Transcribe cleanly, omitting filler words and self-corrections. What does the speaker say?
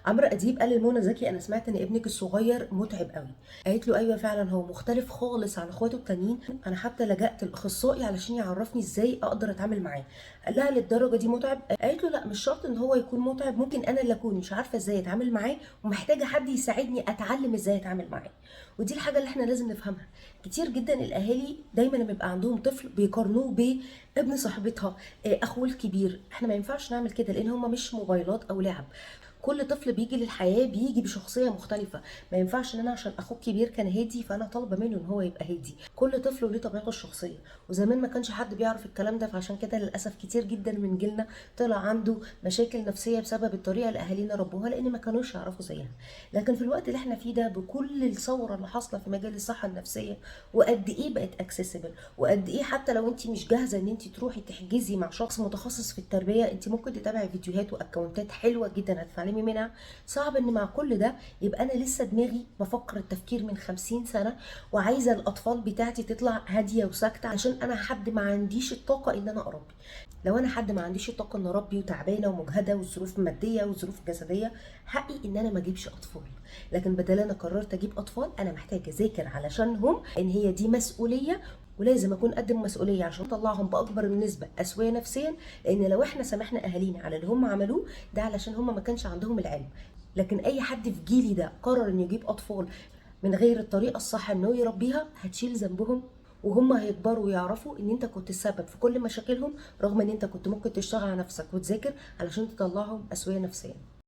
عمرو اديب قال لمنى زكي: انا سمعت ان ابنك الصغير متعب قوي. قالت له: ايوه فعلا هو مختلف خالص عن اخواته التانيين، انا حتى لجأت الاخصائي علشان يعرفني ازاي اقدر اتعامل معاه. قال لها: للدرجه دي متعب؟ قالت له: لا، مش شرط ان هو يكون متعب، ممكن انا اللي اكون مش عارفه ازاي اتعامل معاه ومحتاجه حد يساعدني اتعلم ازاي اتعامل معاه. ودي الحاجه اللي احنا لازم نفهمها. كتير جدا الاهالي دايما لما يبقى عندهم طفل بيقارنوه بابن صاحبتها، اخوه الكبير. احنا ما ينفعش نعمل كده لان هما مش موبايلات او لعب. كل طفل بيجي للحياه بيجي بشخصيه مختلفه. ما ينفعش ان انا عشان اخوه الكبير كان هادي فانا طالبه منه ان هو يبقى هادي. كل طفل له طبيعته الشخصيه. وزمان ما كانش حد بيعرف الكلام ده، فعشان كده للاسف كتير جدا من جيلنا طلع عنده مشاكل نفسيه بسبب الطريقه اللي اهالينا ربوها، لان ما كانوش يعرفوا زيها. لكن في الوقت اللي احنا فيه ده بكل الثوره اللي حاصله في مجال الصحه النفسيه، وقد ايه بقت اكسسبل، وقد ايه حتى لو انت مش جاهزه ان انت تروحي تحجزي مع شخص متخصص في التربيه، انت ممكن تتابعي فيديوهات واكونتات حلوه جدا هتتعلمي منها. صعب ان مع كل ده يبقى انا لسه دماغي بفكر التفكير من 50 سنه، وعايزه الاطفال بتاعتي تطلع هاديه وساكته عشان انا حد ما عنديش الطاقه ان انا اربي. لو انا حد ما عنديش الطاقه ان اربي وتعبانه ومجهده وظروف ماديه وظروف جسديه، حقي ان انا ما اجيبش اطفال. لكن بدل انا قررت اجيب اطفال، انا محتاجه اذاكر علشانهم ان هي دي مسؤوليه، ولازم اكون قد المسؤوليه عشان اطلعهم باكبر نسبه اسويه نفسيا. لان لو احنا سامحنا اهالينا على اللي هم عملوه ده علشان هم ما كانش عندهم العلم. لكن اي حد في جيلي ده قرر انه يجيب اطفال من غير الطريقه الصح انه يربيها، هتشيل ذنبهم. وهم هيكبروا ويعرفوا ان انت كنت السبب في كل مشاكلهم، رغم ان انت كنت ممكن تشتغل على نفسك وتذاكر علشان تطلعهم اسويه نفسيا.